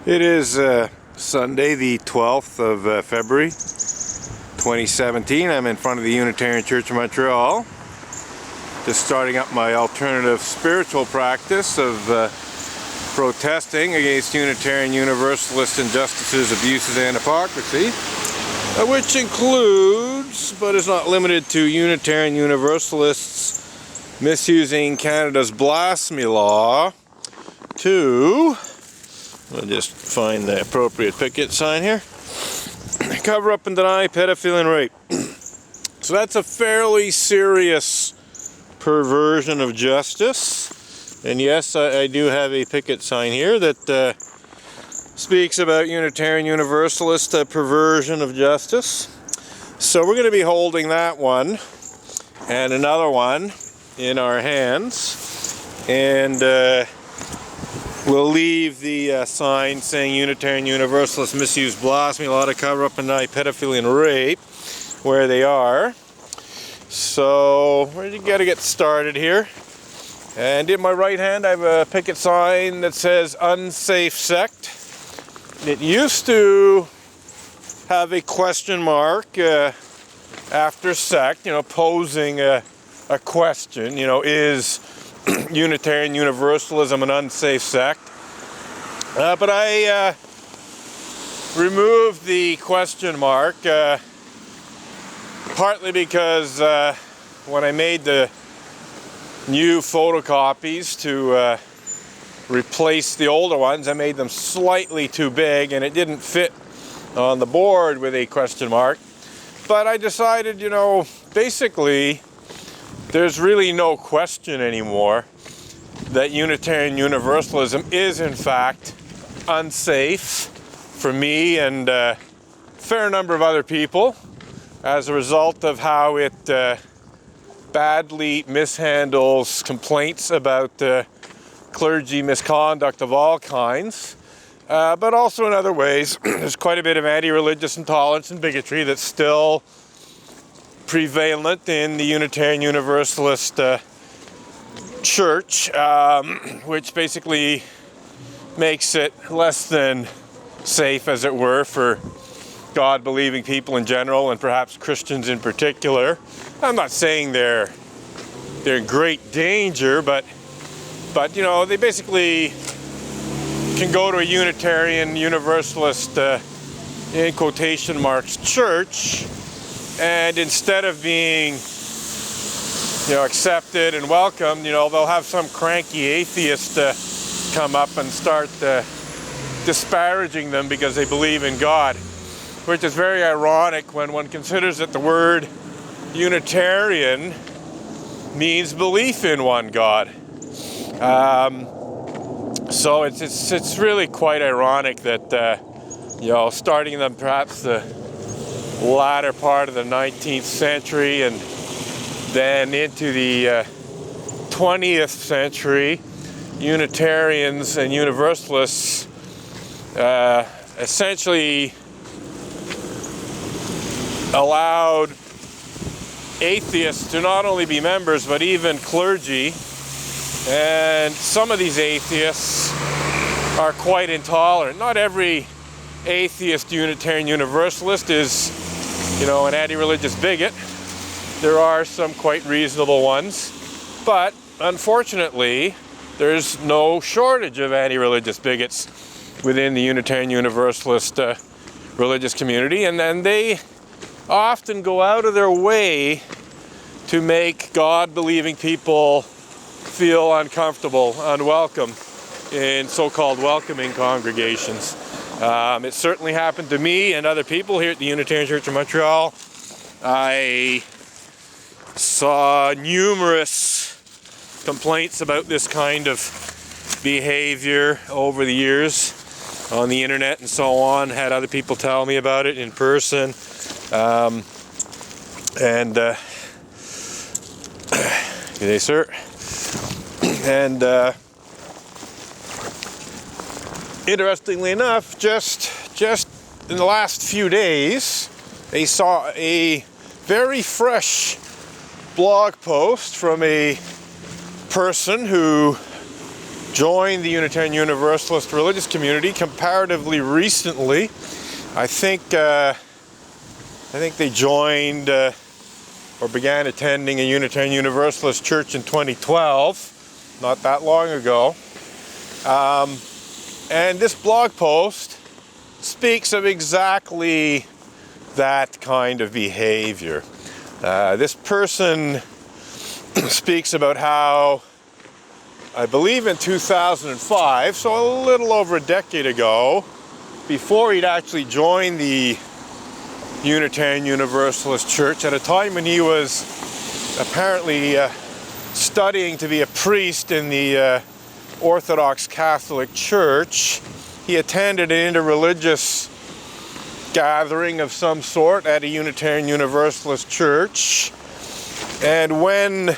It is Sunday, the 12th of February, 2017. I'm in front of the Unitarian Church of Montreal, just starting up my alternative spiritual practice of protesting against Unitarian Universalist injustices, abuses, and hypocrisy, which includes, but is not limited to, Unitarian Universalists misusing Canada's blasphemy law to... I'll just find the appropriate picket sign here. Cover up and deny pedophilia and rape. So that's a fairly serious perversion of justice. And yes, I do have a picket sign here that speaks about Unitarian Universalist perversion of justice. So we're going to be holding that one and another one in our hands. And we'll leave the sign saying Unitarian Universalists misuse blasphemy law to cover up and deny pedophilia and rape where they are. So we're got to get started here. And in my right hand I have a picket sign that says unsafe sect. It used to have a question mark after sect, posing a question, is Unitarian Universalism an unsafe sect? But I removed the question mark partly because when I made the new photocopies to replace the older ones, I made them slightly too big and it didn't fit on the board with a question mark. But I decided, basically there's really no question anymore that Unitarian Universalism is in fact unsafe for me and a fair number of other people as a result of how it badly mishandles complaints about clergy misconduct of all kinds, but also in other ways. There's quite a bit of anti-religious intolerance and bigotry that's still prevalent in the Unitarian Universalist church, which basically makes it less than safe, as it were, for God-believing people in general and perhaps Christians in particular. I'm not saying they're in great danger, but they basically can go to a Unitarian Universalist in quotation marks church, and instead of being accepted and welcomed, they'll have some cranky atheist come up and start disparaging them because they believe in God, which is very ironic when one considers that the word Unitarian means belief in one God. So it's really quite ironic that starting in them perhaps the latter part of the 19th century and then into the 20th century, Unitarians and Universalists essentially allowed atheists to not only be members but even clergy, and some of these atheists are quite intolerant. Not every atheist Unitarian Universalist is an anti-religious bigot. There are some quite reasonable ones, but unfortunately there's no shortage of anti-religious bigots within the Unitarian Universalist religious community, and then they often go out of their way to make God-believing people feel uncomfortable, unwelcome in so-called welcoming congregations. It certainly happened to me and other people here at the Unitarian Church of Montreal. I saw numerous complaints about this kind of behavior over the years on the internet and so on. Had other people tell me about it in person. Good day, sir. And interestingly enough, just in the last few days, they saw a very fresh blog post from a person who joined the Unitarian Universalist religious community comparatively recently. I think they joined or began attending a Unitarian Universalist church in 2012, not that long ago. And this blog post speaks of exactly that kind of behavior. This person speaks about how, I believe in 2005, so a little over a decade ago, before he'd actually joined the Unitarian Universalist Church, at a time when he was apparently studying to be a priest in the Orthodox Catholic Church, he attended an interreligious gathering of some sort at a Unitarian Universalist church. And when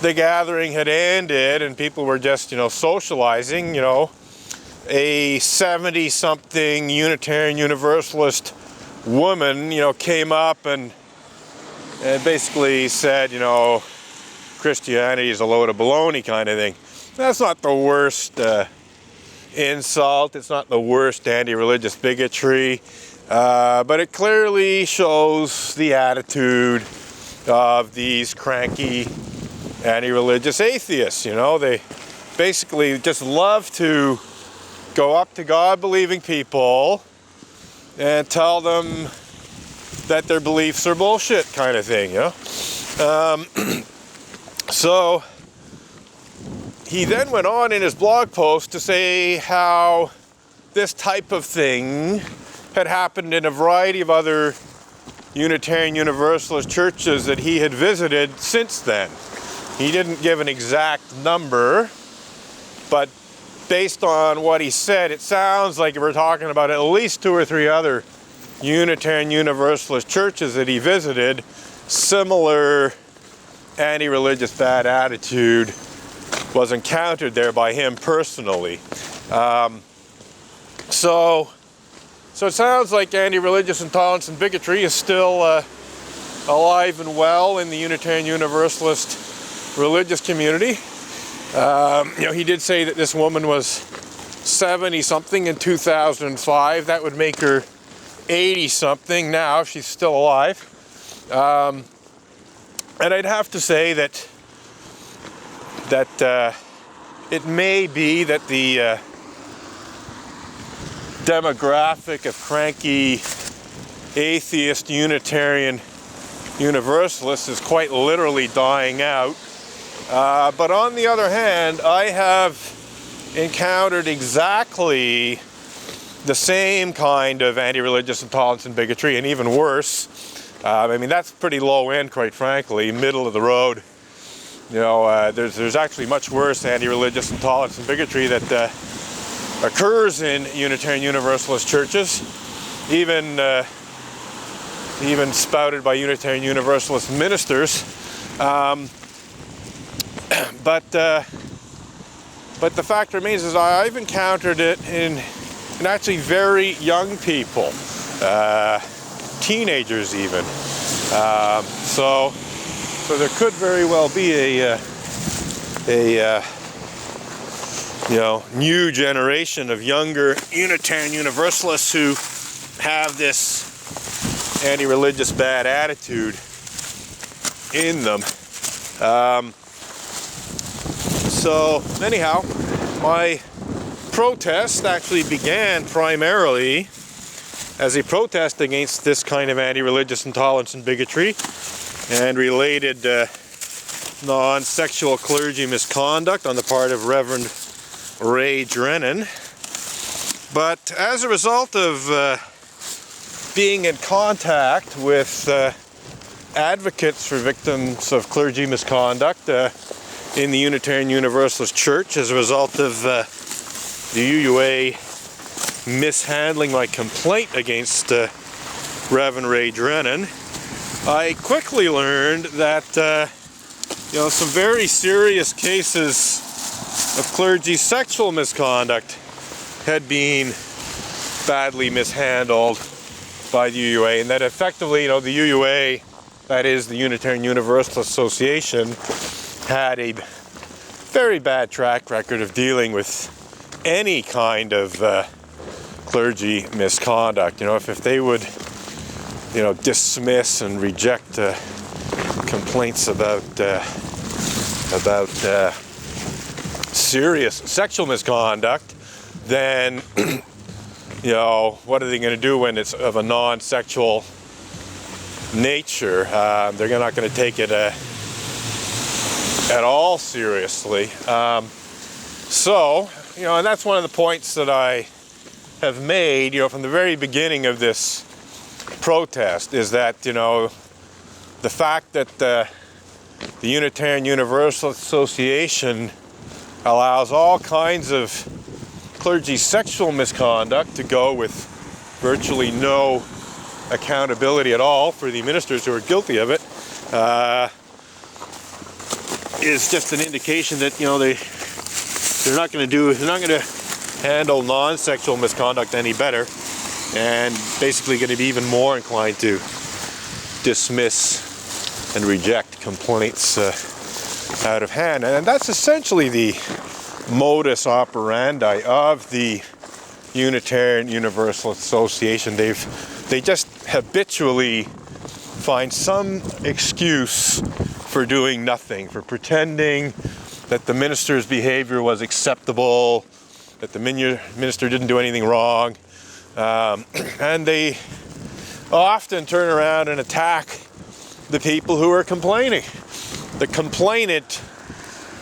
the gathering had ended and people were just, socializing, a 70-something Unitarian Universalist woman, came up and basically said, Christianity is a load of baloney kind of thing. That's not the worst insult. It's not the worst anti-religious bigotry. But it clearly shows the attitude of these cranky anti-religious atheists. They basically just love to go up to God-believing people and tell them that their beliefs are bullshit kind of thing, So he then went on in his blog post to say how this type of thing had happened in a variety of other Unitarian Universalist churches that he had visited since then. He didn't give an exact number, but based on what he said, it sounds like we're talking about at least 2 or 3 other Unitarian Universalist churches that he visited. Similar anti-religious bad attitude was encountered there by him personally. So it sounds like anti-religious intolerance and bigotry is still alive and well in the Unitarian Universalist religious community. He did say that this woman was 70-something in 2005. That would make her 80-something now if she's still alive. And I'd have to say that it may be that the demographic of cranky atheist Unitarian Universalists is quite literally dying out. But on the other hand, I have encountered exactly the same kind of anti-religious intolerance and bigotry, and even worse. That's pretty low end, quite frankly, middle of the road. There's actually much worse anti-religious intolerance and bigotry that occurs in Unitarian Universalist churches, even spouted by Unitarian Universalist ministers. But the fact remains is I've encountered it in actually very young people, teenagers even. So there could very well be a new generation of younger Unitarian Universalists who have this anti-religious bad attitude in them. So anyhow, my protest actually began primarily as a protest against this kind of anti-religious intolerance and bigotry and related non-sexual clergy misconduct on the part of Reverend Ray Drennan. But as a result of being in contact with advocates for victims of clergy misconduct in the Unitarian Universalist Church, as a result of the UUA mishandling my complaint against Reverend Ray Drennan, I quickly learned that some very serious cases of clergy sexual misconduct had been badly mishandled by the UUA, and that effectively, the UUA, that is the Unitarian Universalist Association, had a very bad track record of dealing with any kind of clergy misconduct. If they would, dismiss and reject complaints about serious sexual misconduct, then what are they going to do when it's of a non-sexual nature? They're not going to take it at all seriously. And that's one of the points that I have made, from the very beginning of this protest, is that, the fact that the Unitarian Universalist Association allows all kinds of clergy sexual misconduct to go with virtually no accountability at all for the ministers who are guilty of it, is just an indication that they're not going to handle non-sexual misconduct any better, and basically going to be even more inclined to dismiss and reject complaints out of hand. And that's essentially the modus operandi of the Unitarian Universalist Association. They just habitually find some excuse for doing nothing, for pretending that the minister's behavior was acceptable, that the minister didn't do anything wrong, and they often turn around and attack the people who are complaining. The complainant,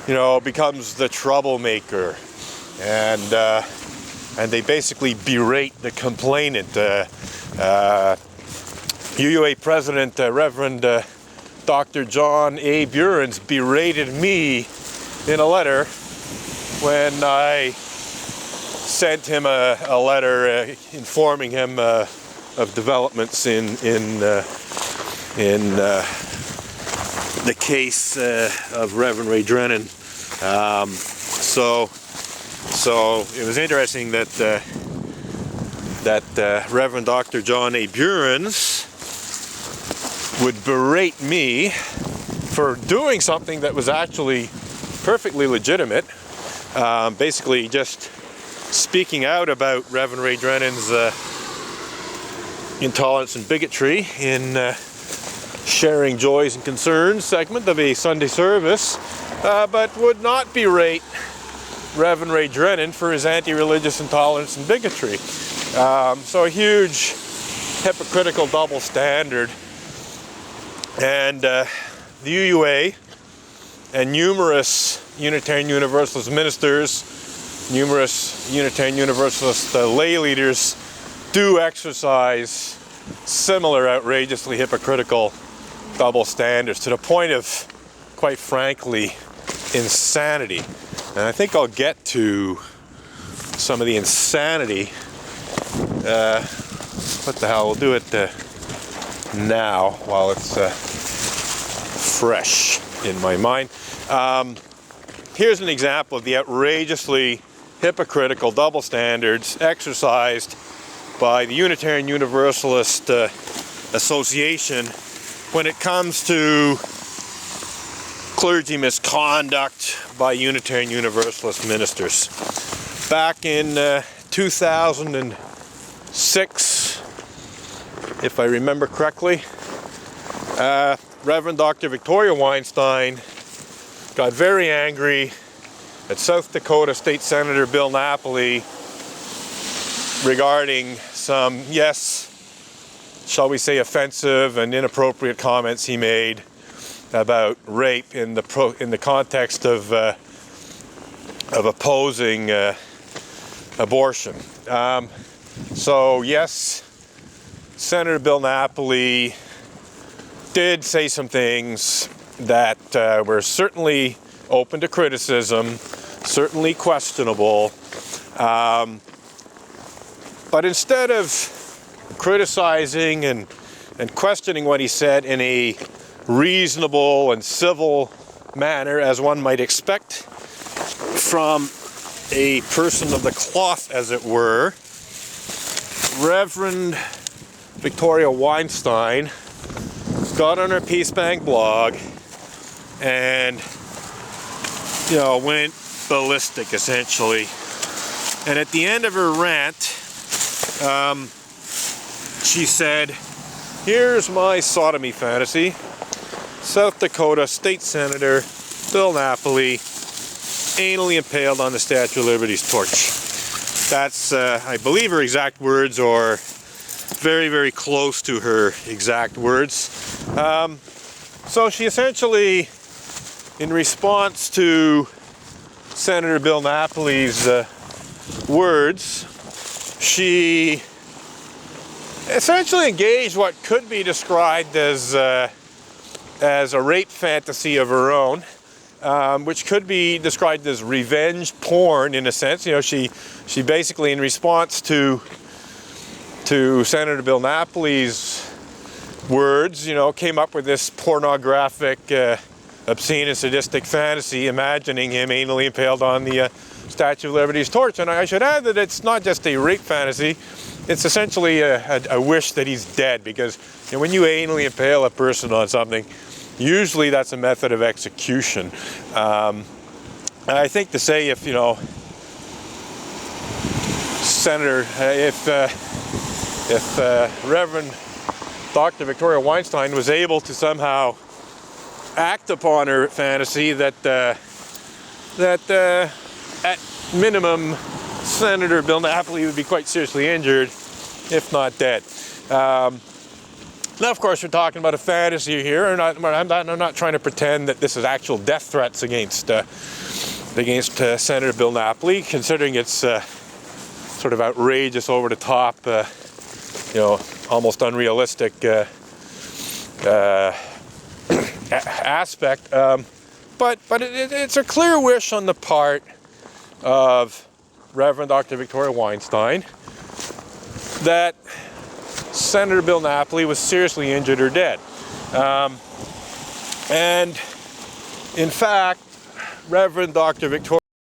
becomes the troublemaker, and they basically berate the complainant. UUA President Reverend Dr. John A. Burns berated me in a letter when I sent him a letter informing him of developments in the case of Reverend Ray Drennan. So it was interesting that Reverend Dr. John A. Burns would berate me for doing something that was actually perfectly legitimate, basically just speaking out about Reverend Ray Drennan's intolerance and bigotry in sharing joys and concerns segment of a Sunday service, but would not berate Reverend Ray Drennan for his anti-religious intolerance and bigotry. So a huge hypocritical double standard. And the UUA and numerous Unitarian Universalist ministers, numerous Unitarian Universalist lay leaders do exercise similar outrageously hypocritical double standards to the point of, quite frankly, insanity. And I think I'll get to some of the insanity. What the hell, we'll do it now while it's fresh in my mind. Here's an example of the outrageously hypocritical double standards exercised by the Unitarian Universalist Association when it comes to clergy misconduct by Unitarian Universalist ministers. Back in 2006, if I remember correctly, Reverend Dr. Victoria Weinstein got very angry at South Dakota State Senator Bill Napoli regarding some, yes, shall we say, offensive and inappropriate comments he made about rape in the context of opposing abortion. So yes, Senator Bill Napoli did say some things that were certainly open to criticism, certainly questionable, but instead of criticizing and questioning what he said in a reasonable and civil manner, as one might expect from a person of the cloth, as it were, Reverend Victoria Weinstein got on her Peace Bank blog and went ballistic, essentially. And at the end of her rant, she said, "Here's my sodomy fantasy. South Dakota State Senator Bill Napoli anally impaled on the Statue of Liberty's torch." That's, I believe, her exact words, or very, very close to her exact words. So she essentially, in response to Senator Bill Napoli's words, she essentially engaged what could be described as a rape fantasy of her own, which could be described as revenge porn in a sense. She basically, in response to Senator Bill Napoli's words, came up with this pornographic, obscene and sadistic fantasy, imagining him anally impaled on the Statue of Liberty's torch. And I should add that it's not just a rape fantasy, it's essentially a wish that he's dead, because when you anally impale a person on something, usually that's a method of execution. I think to say if Reverend Dr. Victoria Weinstein was able to somehow act upon her fantasy, that at minimum Senator Bill Napoli would be quite seriously injured, if not dead. Now, of course, we're talking about a fantasy here. I'm not trying to pretend that this is actual death threats against Senator Bill Napoli, considering it's sort of outrageous, over the top, almost unrealistic aspect. But it's a clear wish on the part of Reverend Dr. Victoria Weinstein that Senator Bill Napoli was seriously injured or dead. And in fact, Reverend Dr. Victoria